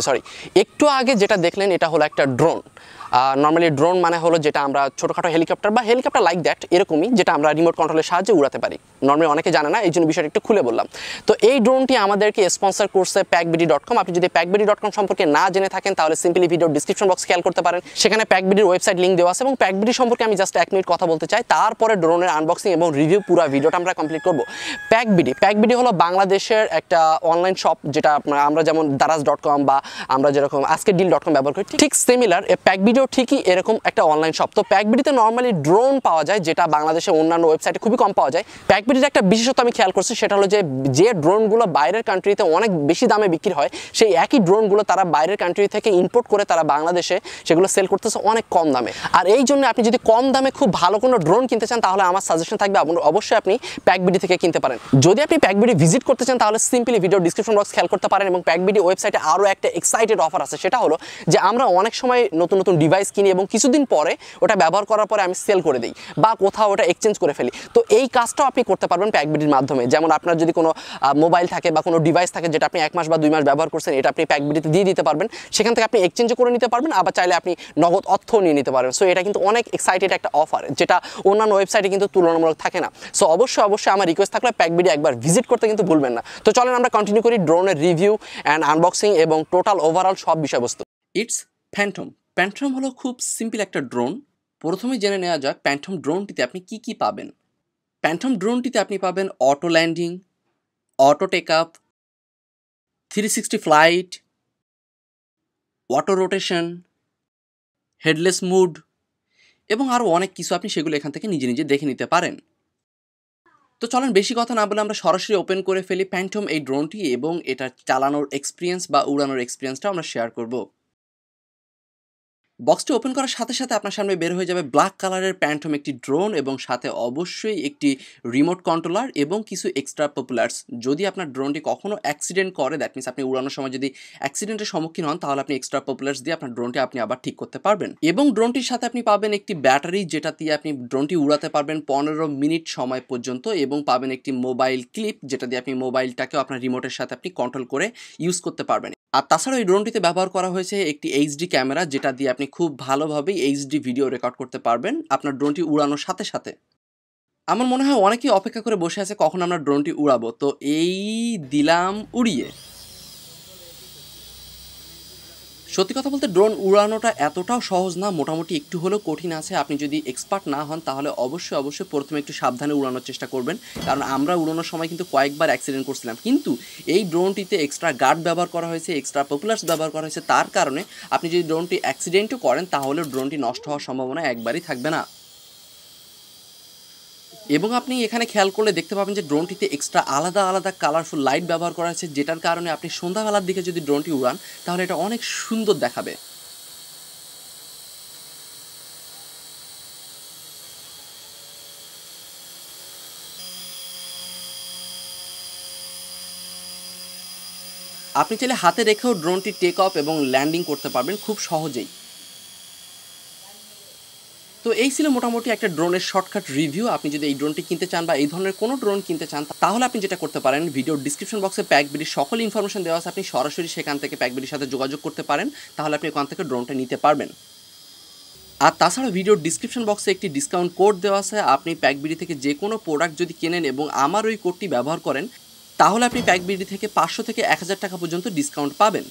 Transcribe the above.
Sorry একটু আগে যেটা দেখলেন এটা হলো একটা ড্রোন। নর্মালি ড্রোন মানে হলো যেটা আমরা ছোটোখাটো হেলিকপ্টার বা হেলিকপ্টার লাইক দ্যাট এরকমই, যেটা আমরা রিমোট কন্ট্রোলের সাহায্যে উড়াতে পারি। নর্মালি অনেকে জানে না, এই জন্য বিষয়টা একটু খুলে বললাম। তো এই ড্রোনটি আমাদেরকে স্পন্সর করছে প্যাকবিডি.com। আপনি যদি প্যাকবিডি.com সম্পর্কে না জেনে থাকেন তাহলে সিম্পলি ভিডিও ডিসক্রিপশন বক্স খেয়াল করতে পারেন, সেখানে প্যাকবিডির ওয়েবসাইট লিঙ্ক দেওয়া আছে। এবং প্যাকবিডি সম্পর্কে আমি জাস্ট 1 মিনিট কথা বলতে চাই, তারপরে ড্রোনের আনবক্সিং এবং রিভিউ পুরো ভিডিওটা আমরা কমপ্লিট করবো। প্যাকবিডি হলো বাংলাদেশের একটা অনলাইন শপ, যেটা আমরা যেমন দারাজ.com বা আমরা যেরকম আজকে ডিল.com ব্যবহার করি, ঠিক সিমিলার প্যাকবিডিও ঠিকই এরকম একটা অনলাইন শপ। তো প্যাকবিডিতে নর্মালি ড্রোন পাওয়া যায়, যেটা বাংলাদেশের অন্যান্য ওয়েবসাইটে খুবই কম পাওয়া যায়। প্যাকবিডির একটা বিশেষত্ব আমি খেয়াল করছি, সেটা হলো যে ড্রোনগুলো বাইরের কান্ট্রিতে অনেক বেশি দামে বিক্রি হয়, সেই একই ড্রোনগুলো তারা বাইরের কান্ট্রি থেকে ইম্পোর্ট করে তারা বাংলাদেশে সেগুলো সেল করতেছে অনেক কম দামে। আর এই জন্য আপনি যদি কম দামে খুব ভালো কোনো ড্রোন কিনতে চান তাহলে আমার সাজেশন থাকবে অবশ্যই আপনি প্যাকবিডি থেকে কিনতে পারেন। যদি আপনি প্যাকবিডি ভিজিট করতে চান তাহলে সিম্পলি ভিডিও ডিসক্রিপশন বক্স খেয়াল করতে পারেন। এবং প্যাকবিডি ওয়েবসাইটে আরও একটা এক্সাইটেড অফার আছে, সেটা হলো যে আমরা অনেক সময় নতুন নতুন ডিভাইস কিনি এবং কিছুদিন পরে ওটা ব্যবহার করার পরে আমি সেল করে দিই বা কোথাও ওটা এক্সচেঞ্জ করে ফেলি। তো এই কাজটাও আপনি করতে পারবেন প্যাকবিডির মাধ্যমে। যেমন আপনার যদি কোনো মোবাইল থাকে বা কোনো ডিভাইস থাকে যেটা আপনি 1 মাস বা 2 মাস ব্যবহার করছেন, এটা আপনি প্যাকবিডিতে দিয়ে দিতে পারবেন, সেখান থেকে আপনি এক্সচেঞ্জ করে নিতে পারবেন, আবার চাইলে আপনি নগদ অর্থও নিয়ে নিতে পারবেন। সো এটা কিন্তু অনেক এক্সাইটেড একটা অফার, যেটা অন্যান্য ওয়েবসাইটে কিন্তু তুলনামূলক থাকে না। সো অবশ্যই আমার রিকোয়েস্ট থাকলে প্যাকবিডি একবার ভিজিট করতে কিন্তু ভুলবেন না। তো চলেন আমরা কন্টিনিউ করি ড্রোনের রিভিউ অ্যান্ড আনবক্সিং এবং টোটাল ওভারঅল সব বিষয়বস্তু। ইটস ফ্যান্টম হলো খুব সিম্পল একটা ড্রোন। প্রথমে জেনে নেওয়া যাক ফ্যান্টম ড্রোনটিতে আপনি কি পাবেন। ফ্যান্টম ড্রোনটিতে আপনি পাবেন auto landing, auto take up, 360 flight, auto rotation, headless mode এবং আরও অনেক কিছু। আপনি সেগুলো এখান থেকে নিজে দেখে নিতে পারেন। তো চলেন বেশি কথা না বলে আমরা সরাসরি ওপেন করে ফেলি ফ্যান্টম এই ড্রোনটি এবং এটা চালানোর এক্সপিরিয়েন্স বা উড়ানোর এক্সপিরিয়েন্সটা আমরা শেয়ার করব। বক্সটি ওপেন করার সাথে সাথে আপনার সামনে বের হয়ে যাবে ব্ল্যাক কালারের ফ্যান্টম একটি ড্রোন এবং সাথে অবশ্যই একটি রিমোট কন্ট্রোলার এবং কিছু এক্সট্রা পপুলার্স। যদি আপনার ড্রোনটি কখনো অ্যাক্সিডেন্ট করে, দ্যাট মিনস আপনি উড়ানোর সময় যদি অ্যাক্সিডেন্টের সম্মুখীন হন, তাহলে আপনি এক্সট্রা পপুলার্স দিয়ে আপনার ড্রোনটি আপনি আবার ঠিক করতে পারবেন। এবং ড্রোনটির সাথে আপনি পাবেন একটি ব্যাটারি, যেটা দিয়ে আপনি ড্রোনটি উড়াতে পারবেন 15 মিনিট সময় পর্যন্ত, এবং পাবেন একটি মোবাইল ক্লিপ, যেটা দিয়ে আপনি মোবাইলটাকেও আপনার রিমোটের সাথে আপনি কন্ট্রোল করে ইউজ করতে পারবেন। আর তাছাড়া এই ড্রোনটিতে ব্যবহার করা হয়েছে একটি এইচডি ক্যামেরা, যেটা দিয়ে আপনি খুব ভালোভাবেই এইচডি ভিডিও রেকর্ড করতে পারবেন আপনার ড্রোনটি উড়ানোর সাথে সাথে। আমার মনে হয় অনেকেই অপেক্ষা করে বসে আছে কখন আমরা ড্রোনটি উড়াবো। তো এই দিলাম উড়িয়ে। সত্যি কথা বলতে ড্রোন উড়ানোটা এতটাও সহজ না, মোটামুটি একটু হলেও কঠিন আছে। আপনি যদি এক্সপার্ট না হন তাহলে অবশ্যই প্রথমে একটু সাবধানে উড়ানোর চেষ্টা করবেন, কারণ আমরা উড়ানোর সময় কিন্তু কয়েকবার অ্যাক্সিডেন্ট করছিলাম। কিন্তু এই ড্রোনটিতে এক্সট্রা গার্ড ব্যবহার করা হয়েছে, এক্সট্রা পপুলার্স ব্যবহার করা হয়েছে, তার কারণে আপনি যদি ড্রোনটি অ্যাক্সিডেন্টও করেন তাহলে ড্রোনটি নষ্ট হওয়ার সম্ভাবনা একবারই থাকবে না। এবং আপনি এখানে খেয়াল করলে দেখতে পাবেন যে ড্রোনটিতে এক্সট্রা আলাদা কালারফুল লাইট ব্যবহার করা হয়েছে, যেটার কারণে আপনি সন্ধ্যাবেলার দিকে যদি ড্রোনটি উড়ান তাহলে এটা অনেক সুন্দর দেখাবে। আপনি চাইলে হাতে রেখেও ড্রোনটি টেক অফ এবং ল্যান্ডিং করতে পারবেন খুব সহজেই। তো এই ছিল মোটামুটি একটা ড্রোনের শর্টকাট রিভিউ। আপনি যদি এই ড্রোনটি কিনতে চান বা এই ধরনের কোনো ড্রোন কিনতে চান তাহলে আপনি যেটা করতে পারেন, ভিডিওর ডিসক্রিপশন বক্সে প্যাকবিডির সকল ইনফরমেশন দেওয়া আছে, আপনি সরাসরি সেখান থেকে প্যাকবিডির সাথে যোগাযোগ করতে পারেন, তাহলে আপনি ওখান থেকে ড্রোনটা নিতে পারবেন। আর তাছাড়া ভিডিওর ডিসক্রিপশন বক্সে একটি ডিসকাউন্ট কোড দেওয়া আছে। আপনি প্যাকবিডি থেকে যে কোনো প্রোডাক্ট যদি কেনেন এবং আমার ওই কোডটি ব্যবহার করেন তাহলে আপনি প্যাকবিডি থেকে 500 থেকে 1000 টাকা পর্যন্ত ডিসকাউন্ট পাবেন।